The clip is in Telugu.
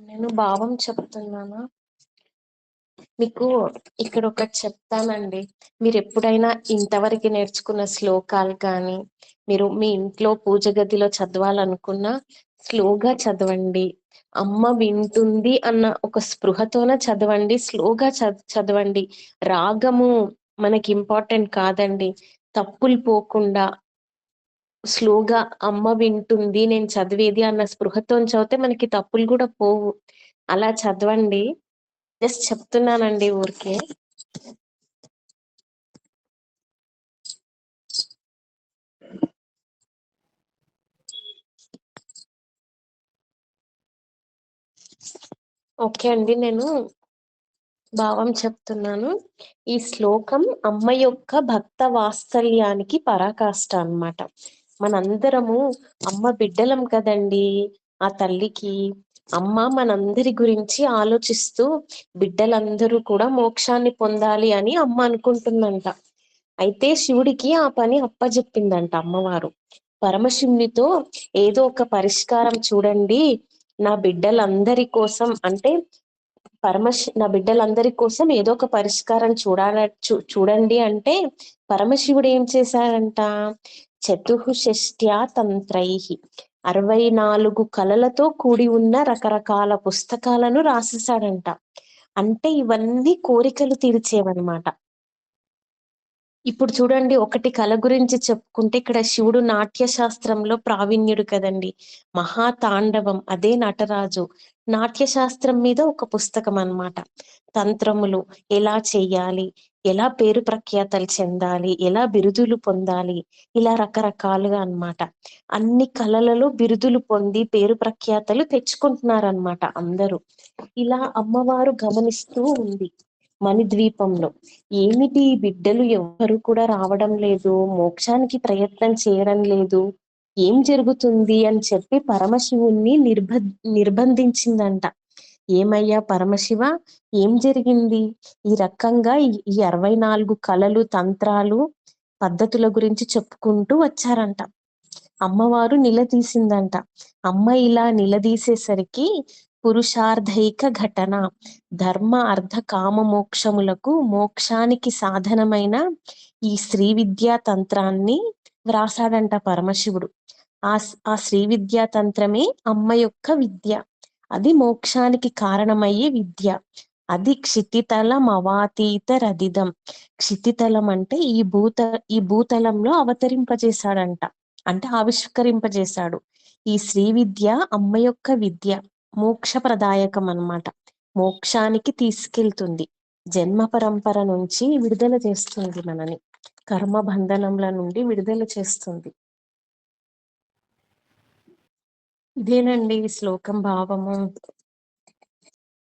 నేను భావం చెప్తున్నానా? మీకు ఇక్కడ ఒకటి చెప్తానండి. మీరు ఎప్పుడైనా ఇంతవరకు నేర్చుకున్న శ్లోకాలు కానీ, మీరు మీ ఇంట్లో పూజ గదిలో చదవాలనుకున్నా స్లోగా చదవండి. అమ్మ వింటుంది అన్న ఒక స్పృహతోన చదవండి. స్లోగా చదవండి. రాగము మనకి ఇంపార్టెంట్ కాదండి. తప్పులు పోకుండా స్లోగా అమ్మ వింటుంది నేను చదివేది అన్న స్పృహతో చదివితే మనకి తప్పులు కూడా పోవు. అలా చదవండి. జస్ట్ చెప్తున్నానండి ఊరికే. ఓకే అండి, నేను భావం చెప్తున్నాను. ఈ శ్లోకం అమ్మ యొక్క భక్త వాత్సల్యానికి పరాకాష్ట అన్నమాట. మనందరము అమ్మ బిడ్డలం కదండి. ఆ తల్లికి అమ్మ మనందరి గురించి ఆలోచిస్తూ బిడ్డలందరూ కూడా మోక్షాన్ని పొందాలి అని అమ్మ అనుకుంటుందంట. అయితే శివుడికి ఆ పని అప్పజెప్పిందంట అమ్మవారు. పరమశివునితో ఏదో ఒక పరిష్కారం చూడండి, నా బిడ్డలందరి కోసం అంటే నా బిడ్డలందరి కోసం ఏదో ఒక పరిష్కారం చూడండి అంటే పరమశివుడు ఏం చేశాడంట? చతుషష్ట్యా తంత్రై 64 కళలతో కూడి ఉన్న రకరకాల పుస్తకాలను రాసేసాడంట. అంటే ఇవన్నీ కోరికలు తీర్చేవన్నమాట. ఇప్పుడు చూడండి, ఒకటి కళ గురించి చెప్పుకుంటే ఇక్కడ శివుడు నాట్య శాస్త్రంలో ప్రావీణ్యుడు కదండి. మహాతాండవం అదే నటరాజు. నాట్య శాస్త్రం మీద ఒక పుస్తకం అన్నమాట. తంత్రములు ఎలా చెయ్యాలి, ఎలా పేరు ప్రఖ్యాతలు చెందాలి, ఎలా బిరుదులు పొందాలి, ఇలా రకరకాలుగా అన్నమాట. అన్ని కళలలో బిరుదులు పొంది పేరు ప్రఖ్యాతలు తెచ్చుకుంటున్నారన్నమాట అందరూ. ఇలా అమ్మవారు గమనిస్తూ ఉంది మణిద్వీపంలో. ఏమిటి ఈ బిడ్డలు ఎవ్వరు కూడా రావడం లేదు, మోక్షానికి ప్రయత్నం చేయడం లేదు, ఏం జరుగుతుంది అని చెప్పి పరమశివుణ్ణి నిర్బంధించిందంట. ఏమయ్యా పరమశివ, ఏం జరిగింది? ఈ రకంగా ఈ 64 కళలు, తంత్రాలు, పద్ధతుల గురించి చెప్పుకుంటూ వచ్చారంట. అమ్మవారు నిలదీసిందంట. అమ్మ ఇలా నిలదీసేసరికి పురుషార్థైక ఘటన, ధర్మ అర్థ కామ మోక్షములకు మోక్షానికి సాధనమైన ఈ శ్రీ విద్యా తంత్రాన్ని వ్రాసాడంట పరమశివుడు. ఆ శ్రీ విద్యా తంత్రమే అమ్మ యొక్క విద్య. అది మోక్షానికి కారణమయ్యే విద్య. అది క్షితితలం అవాతీత రదిదం. క్షితితలం అంటే ఈ భూతలంలో అవతరింపజేశాడంట, అంటే ఆవిష్కరింపజేశాడు. ఈ శ్రీ విద్య అమ్మ యొక్క విద్య, మోక్షప్రదాయకం అన్నమాట. మోక్షానికి తీసుకెళ్తుంది, జన్మ పరంపర నుంచి విడుదల చేస్తుంది మనని, కర్మ బంధనముల నుండి విడుదల చేస్తుంది. ఇదేనండి ఈ శ్లోకం భావము.